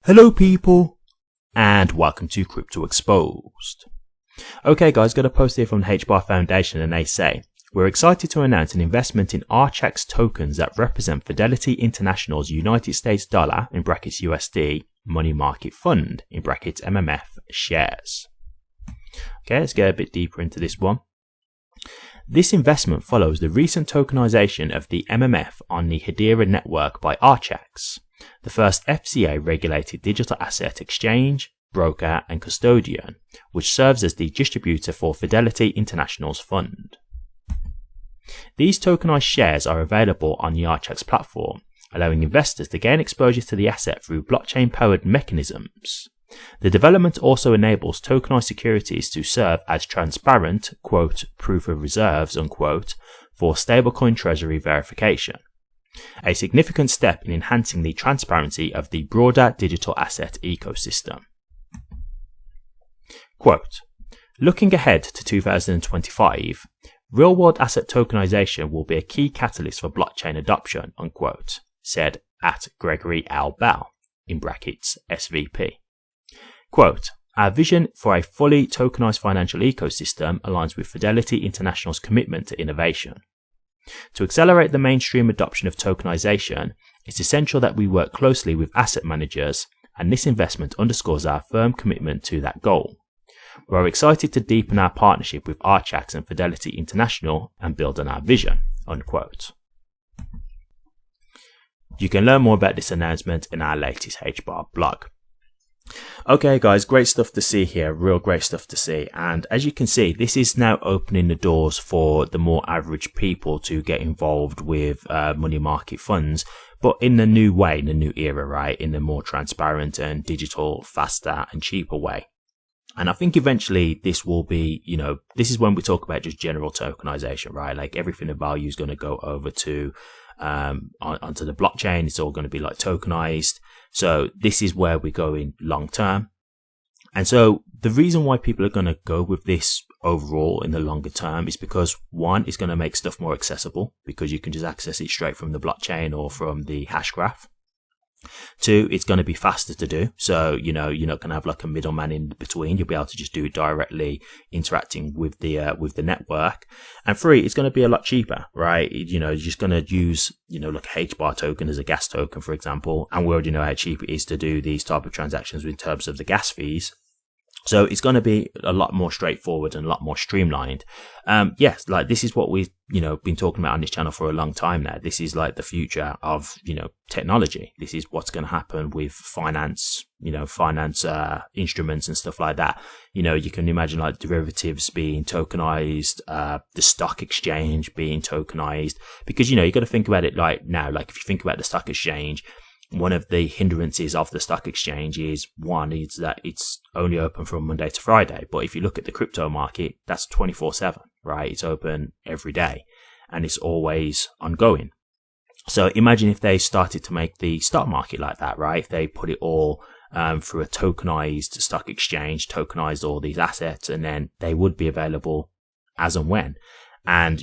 Hello people, and welcome to Crypto Exposed. Okay guys, got a post here from the HBAR Foundation and they say, we're excited to announce an investment in RCheck's tokens that represent Fidelity International's United States dollar in brackets USD money market fund in brackets MMF shares. Okay, let's get a bit deeper into this one. This investment follows the recent tokenization of the MMF on the Hedera network by RCheck, the first FCA-regulated digital asset exchange, broker and custodian, which serves as the distributor for Fidelity International's fund. These tokenized shares are available on the RCheck platform, allowing investors to gain exposure to the asset through blockchain-powered mechanisms. The development also enables tokenized securities to serve as transparent, quote, proof of reserves, unquote, for stablecoin treasury verification, a significant step in enhancing the transparency of the broader digital asset ecosystem. Quote, looking ahead to 2025, real-world asset tokenization will be a key catalyst for blockchain adoption, unquote, said at Gregory L. Bell, in brackets SVP. Quote, our vision for a fully tokenized financial ecosystem aligns with Fidelity International's commitment to innovation. To accelerate the mainstream adoption of tokenization, it's essential that we work closely with asset managers, and this investment underscores our firm commitment to that goal. We're excited to deepen our partnership with RCheck and Fidelity International and build on our vision, unquote. You can learn more about this announcement in our latest HBAR blog. Okay guys, great stuff to see here, real great stuff to see, and as you can see, this is now opening the doors for the more average people to get involved with money market funds, but in the new way, in the new era, right, in the more transparent and digital, faster and cheaper way. And I think eventually this will be, this is when we talk about just general tokenization, right? Like everything of value is going to go over to onto the blockchain. It's all going to be like tokenized. So this is where we're going long term. And so the reason why people are going to go with this overall in the longer term is because one, it's going to make stuff more accessible because you can just access it straight from the blockchain or from the hashgraph. Two, it's going to be faster to do. So, you're not going to have like a middleman in between. You'll be able to just do it directly interacting with the network. And three, it's going to be a lot cheaper, right? You're just going to use, like a HBAR token as a gas token, for example. And we already know how cheap it is to do these type of transactions in terms of the gas fees. So it's going to be a lot more straightforward and a lot more streamlined. Yes, like this is what we've, been talking about on this channel for a long time now. This is like the future of, technology. This is what's going to happen with finance, instruments and stuff like that. You can imagine like derivatives being tokenized, the stock exchange being tokenized, because, you got to think about it like now, like if you think about the stock exchange, one of the hindrances of the stock exchange is that it's only open from Monday to Friday. But if you look at the crypto market, that's 24/7, right? It's open every day and it's always ongoing. So imagine if they started to make the stock market like that, right? If they put it all through a tokenized stock exchange, tokenized all these assets, and then they would be available as and when. And,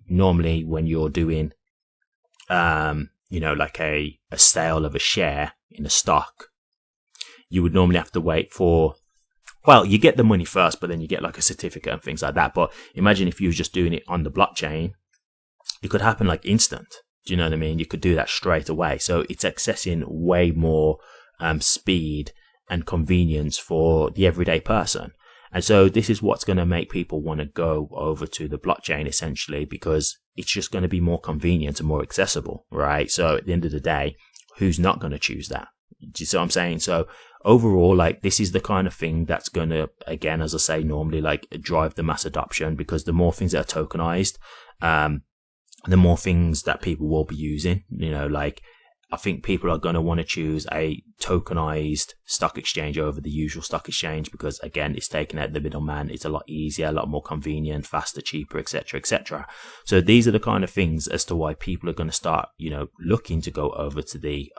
normally when you're doing, like a sale of a share in a stock, you would normally have to wait for, well, you get the money first, but then you get like a certificate and things like that. But imagine if you were just doing it on the blockchain, it could happen like instant. Do you know what I mean? You could do that straight away. So it's accessing way more speed and convenience for the everyday person. And so this is what's going to make people want to go over to the blockchain essentially, because it's just going to be more convenient and more accessible, right? So at the end of the day, who's not going to choose that? Do you see what I'm saying? So overall, like this is the kind of thing that's going to, again, as I say, normally like drive the mass adoption, because the more things that are tokenized, the more things that people will be using, like I think people are going to want to choose a tokenized stock exchange over the usual stock exchange because, again, it's taking out the middleman. It's a lot easier, a lot more convenient, faster, cheaper, etc., etc. So these are the kind of things as to why people are going to start, looking to go over to the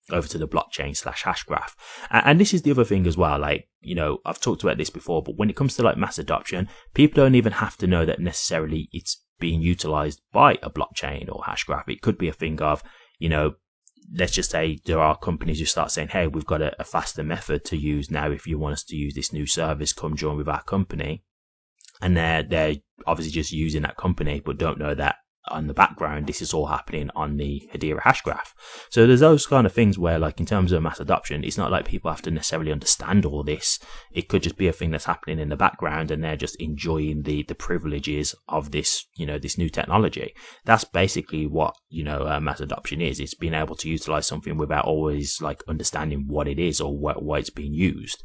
blockchain / hashgraph. And this is the other thing as well. Like, I've talked about this before, but when it comes to like mass adoption, people don't even have to know that necessarily it's being utilized by a blockchain or hashgraph. It could be a thing of, let's just say there are companies who start saying, hey, we've got a faster method to use now if you want us to use this new service, come join with our company. And they're obviously just using that company, but don't know that on the background, this is all happening on the Hedera hashgraph. So there's those kind of things where, like, in terms of mass adoption, it's not like people have to necessarily understand all this. It could just be a thing that's happening in the background, and they're just enjoying the privileges of this, this new technology. That's basically what, mass adoption is. It's being able to utilize something without always like understanding what it is or why it's being used.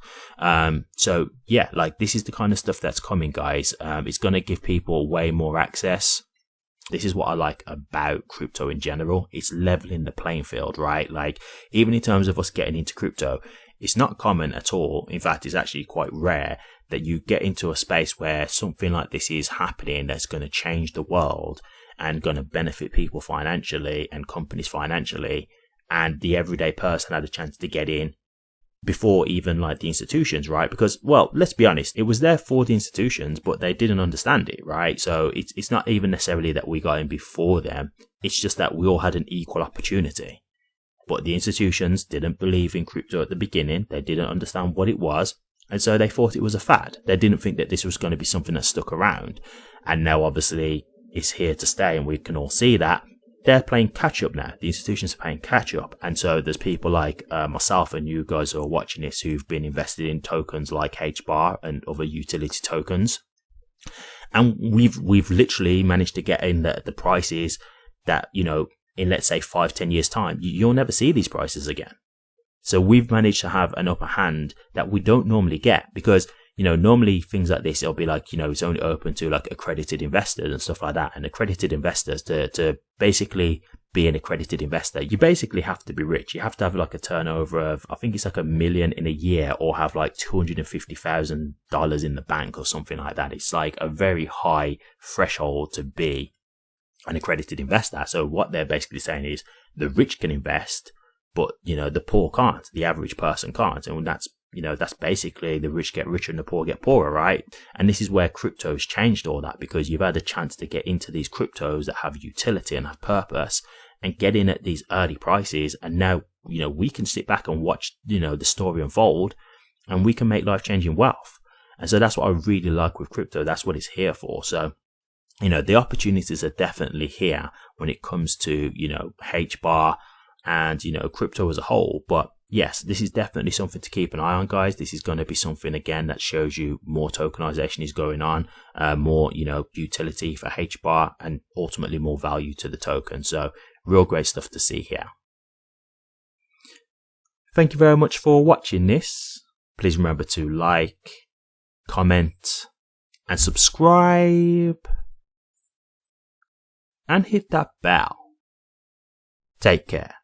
So yeah, like, this is the kind of stuff that's coming, guys. It's going to give people way more access. This is what I like about crypto in general. It's leveling the playing field, right? Like, even in terms of us getting into crypto, it's not common at all. In fact, it's actually quite rare that you get into a space where something like this is happening that's going to change the world and going to benefit people financially and companies financially, and the everyday person had a chance to get in before even like the institutions, right? Because, well, let's be honest, it was there for the institutions, but they didn't understand it, right? So it's not even necessarily that we got in before them. It's just that we all had an equal opportunity. But the institutions didn't believe in crypto at the beginning. They didn't understand what it was. And so they thought it was a fad. They didn't think that this was going to be something that stuck around. And now obviously it's here to stay, and we can all see that. They're playing catch up now. The institutions are playing catch up. And so there's people like myself and you guys who are watching this who've been invested in tokens like HBAR and other utility tokens. And we've literally managed to get in the prices that, in let's say 5-10 years time, you'll never see these prices again. So we've managed to have an upper hand that we don't normally get, because normally things like this, it'll be like, it's only open to like accredited investors and stuff like that. And accredited investors, to basically be an accredited investor, you basically have to be rich. You have to have like a turnover of, I think it's like $1 million in a year, or have like $250,000 in the bank or something like that. It's like a very high threshold to be an accredited investor. So what they're basically saying is the rich can invest, but the poor can't. The average person can't. And that's basically the rich get richer and the poor get poorer, right? And this is where crypto's changed all that, because you've had a chance to get into these cryptos that have utility and have purpose and get in at these early prices. And now, we can sit back and watch, the story unfold, and we can make life-changing wealth. And so that's what I really like with crypto. That's what it's here for. So, the opportunities are definitely here when it comes to, HBAR and, crypto as a whole. But yes, this is definitely something to keep an eye on, guys. This is going to be something, again, that shows you more tokenization is going on, more, utility for HBAR, and ultimately more value to the token. So real great stuff to see here. Thank you very much for watching this. Please remember to like, comment, and subscribe, and hit that bell. Take care.